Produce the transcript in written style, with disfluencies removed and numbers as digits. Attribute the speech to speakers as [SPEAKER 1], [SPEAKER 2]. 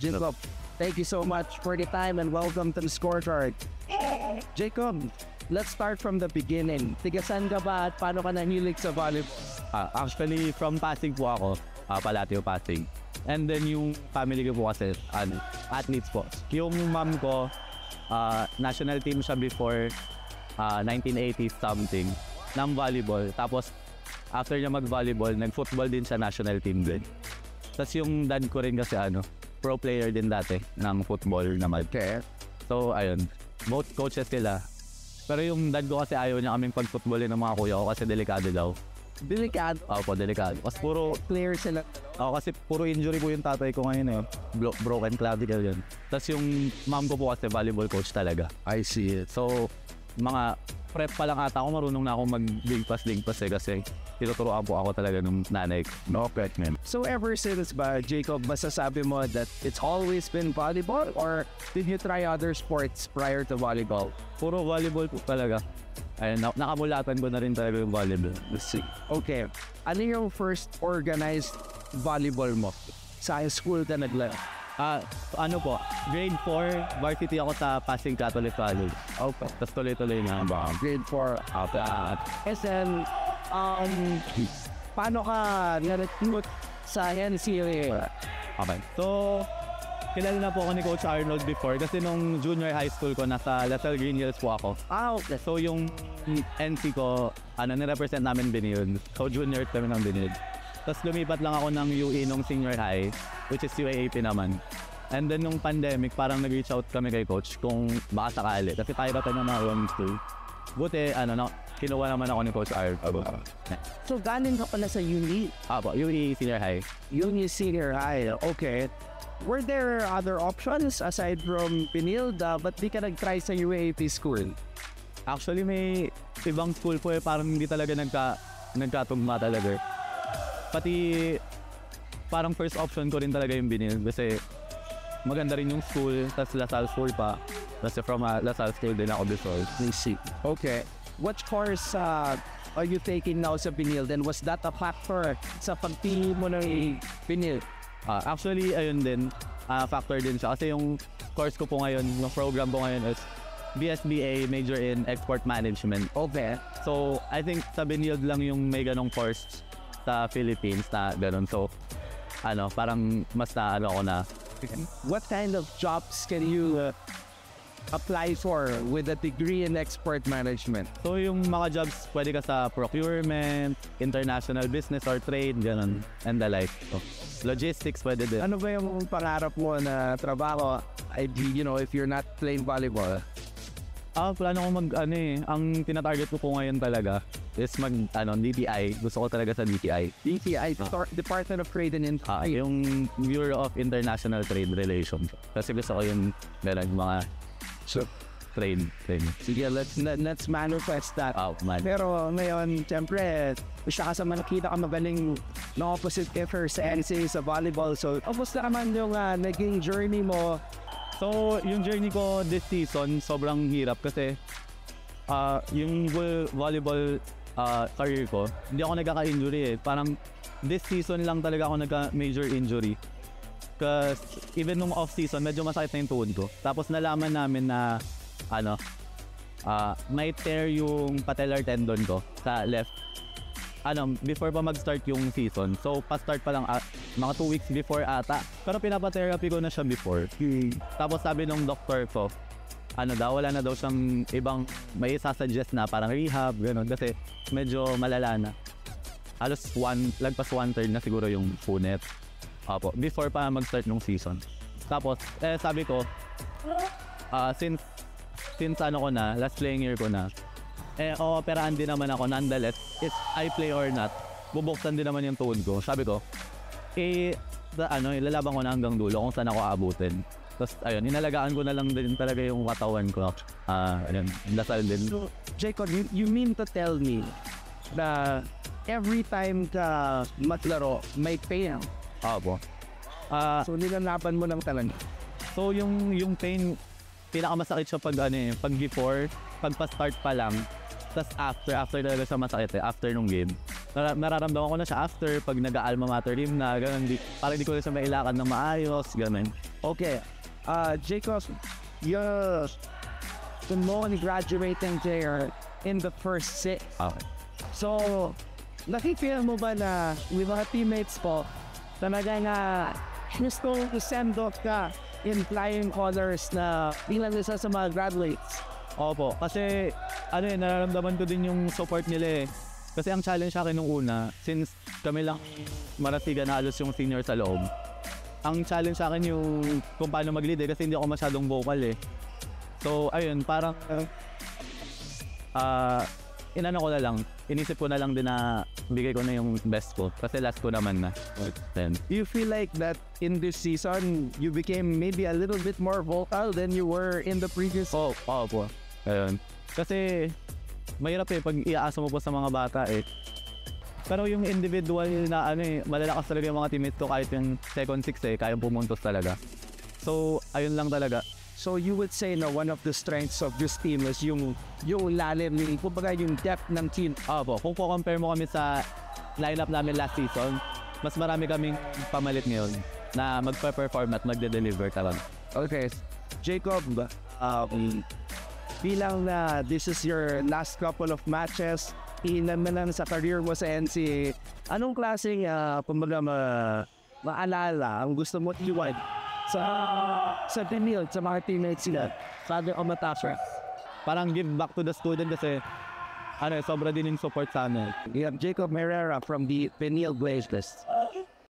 [SPEAKER 1] Jacob, thank you so much for the time and welcome to the Scorecard. Jacob, let's start from the beginning. Tigasan ka ba at paano ka nahilig sa volleyball?
[SPEAKER 2] Actually, from Pasig po ako, Palatio Pasig. And then yung family ko po kasi, athletes po. Yung mom ko, national team siya before 1980 something ng volleyball. Tapos, after niya mag-volleyball, nag-football din sa national team din. Tapos yung dad ko rin kasi pro player din dati ng football naman.
[SPEAKER 1] Okay.
[SPEAKER 2] So, ayun. Both coaches sila. Pero yung dad ko kasi ayaw niya kaming pag-footballin ng mga kuya ko kasi delikado daw.
[SPEAKER 1] Delikado?
[SPEAKER 2] Opo, delikado. Kasi puro
[SPEAKER 1] player sila.
[SPEAKER 2] kasi puro injury po yung tatay ko ngayon broken clavicle yun. Tapos yung mom ko po kasi volleyball coach talaga.
[SPEAKER 1] I see it.
[SPEAKER 2] So, mga prep pa lang ata ako, marunong na ako mag-ligpas kasi tinuturoan po ako talaga ng nanay ko.
[SPEAKER 1] Okay. So ever since ba, Jacob, masasabi mo that it's always been volleyball or did you try other sports prior to volleyball?
[SPEAKER 2] Puro volleyball po talaga. Ayun, nakamulatan ko na rin talaga yung volleyball.
[SPEAKER 1] Okay. Ano yung first organized volleyball mo? Sa school ka naglaro?
[SPEAKER 2] Grade 4, varsity ako sa Pasig Catholic College.
[SPEAKER 1] Okay.
[SPEAKER 2] Tapos tuloy-tuloy na ba?
[SPEAKER 1] Grade 4. And then, paano ka na-recruit sa NCAA?
[SPEAKER 2] Okay. So, kilala na po ako ni Coach Arnold before kasi nung junior high school ko, nasa Lasal Green Hills po ako.
[SPEAKER 1] Okay.
[SPEAKER 2] So, yung NC ko, nirepresent namin Benilde. So, junior kami ng Benilde. Tapos lumipat lang ako ng UE nung senior high, which is UAAP naman. And then nung pandemic, parang nag-reach out kami kay coach kung baka sakali. Kasi tayo pa na mga school. Buti, kinuha naman ako ni Coach R.
[SPEAKER 1] So, galing ka pala sa uni?
[SPEAKER 2] UE senior high.
[SPEAKER 1] Uni senior high, okay. Were there other options aside from Benilde? Ba't di ka nag-try sa UAAP school?
[SPEAKER 2] Actually, may ibang school po parang hindi talaga nagkatugma talaga. Pati parang first option ko rin talaga yung Benilde kasi maganda rin yung school, tapos Lasal school pa. Kasi from Lasal school din ako before.
[SPEAKER 1] I see. Okay. What course are you taking now sa Benilde? And was that a factor sa pagpili mo ng Benilde?
[SPEAKER 2] Actually, ayun din. Factor din siya. Kasi yung course ko po ngayon, yung program ko ngayon is BSBA, major in export management.
[SPEAKER 1] Okay.
[SPEAKER 2] So, I think sa Benilde lang yung may ganong course sa Philippines na gano'n. So, parang mas ako na.
[SPEAKER 1] What kind of jobs can you apply for with a degree in export management?
[SPEAKER 2] So, yung mga jobs, pwede ka sa procurement, international business or trade, gano'n, and the like. So, logistics, pwede din.
[SPEAKER 1] Ano ba yung pangarap mo na trabaho, if you're not playing volleyball?
[SPEAKER 2] Plano ko ang tinatarget ko po ngayon talaga is DTI. Gusto ko talaga sa DTI.
[SPEAKER 1] DTI, Department of Trade and Industry.
[SPEAKER 2] Yung Bureau of International Trade Relations. Kasi gusto ko yung mga trade.
[SPEAKER 1] Sige, let's manifest that. Pero ngayon, siyempre, siya ka sa nakita ka magaling na opposite differ sa NCAA sa volleyball. So, kamusta naman yung naging journey mo?
[SPEAKER 2] So, yung journey ko this season, sobrang hirap kasi yung volleyball career ko, hindi ako nagkaka-injury Parang this season lang talaga ako nagka-major injury. Because even nung off-season, medyo masakit na yung tuhod ko. Tapos nalaman namin na may tear yung patellar tendon ko sa left. Before pa mag-start yung season. So, pa-start pa lang mga 2 weeks before ata. Pero pinapa-therapy ko na siya before. Tapos sabi nung doctor ko, wala na daw siyang ibang may isasuggest na parang rehab, gano'n. Kasi medyo malala na. Halos lagpas 1/3 na siguro yung punit. Before pa mag-start nung season. Tapos, sabi ko, since ko na, last playing year ko na, operaan din naman ako, nonetheless, if I play or not, bubuksan din naman yung tuhod ko. Sabi ko, ilalaban ko na hanggang dulo kung saan ako aabutin. Tapos, ayun, inalagaan ko na lang din talaga yung katawan ko. Dasal din.
[SPEAKER 1] So, Jacob, you mean to tell me na every time ka maglaro, may pain?
[SPEAKER 2] Opo.
[SPEAKER 1] So, nilalaban mo ng talaga?
[SPEAKER 2] So, yung pain, pinakamasakit siya pag before, pag pa-start pa lang, tas after talaga sa masakit after nung game. Nararamdaman ko na siya after pag nag-alma mater team na ganun, parang di ko na siya mailakad ng maayos, ganun.
[SPEAKER 1] Okay. Jacob, you're the non-graduating player in the first 6.
[SPEAKER 2] Okay.
[SPEAKER 1] So, nakikita mo ba na with mga teammates po, talaga na gusto send off ka in flying colors na bilang isa sa mga graduates?
[SPEAKER 2] Opo, kasi nararamdaman ko din yung support nila eh. Kasi ang challenge sa akin nung una, since kami lang maratigan halos yung senior sa loob, ang challenge sa akin yung kung paano mag-lead eh, kasi hindi ako masyadong vocal eh. So, ayun, parang inano ko na lang, inisip ko na lang din na bigay ko na yung best ko kasi last ko naman na. Then,
[SPEAKER 1] Do you feel like that in this season, you became maybe a little bit more vocal than you were in the previous?
[SPEAKER 2] po. Ayun. Kasi mahirap eh pag iaasa mo po sa mga bata eh. Pero yung individual na malalakas talaga yung mga teammates ko kahit yung second 6 eh, kaya pumuntos talaga. So, ayun lang talaga.
[SPEAKER 1] So you would say na one of the strengths of this team is yung lalim, kumbaga yung depth ng team.
[SPEAKER 2] Opo, kung compare mo kami sa lineup namin last season, mas marami kaming pamalit ngayon na magpa-perform at magde-deliver talaga.
[SPEAKER 1] Okay, Jacob, bilang na this is your last couple of matches, ilan na lang sa career mo sa NCAA, anong klaseng kumbaga maalala ang gusto mo iwan sa Benil, sa mga teammates sila, sabi o matasa?
[SPEAKER 2] Parang give back to the student kasi sobra din yung support sa amin.
[SPEAKER 1] We have Jacob Herrera from the Benil Blazers.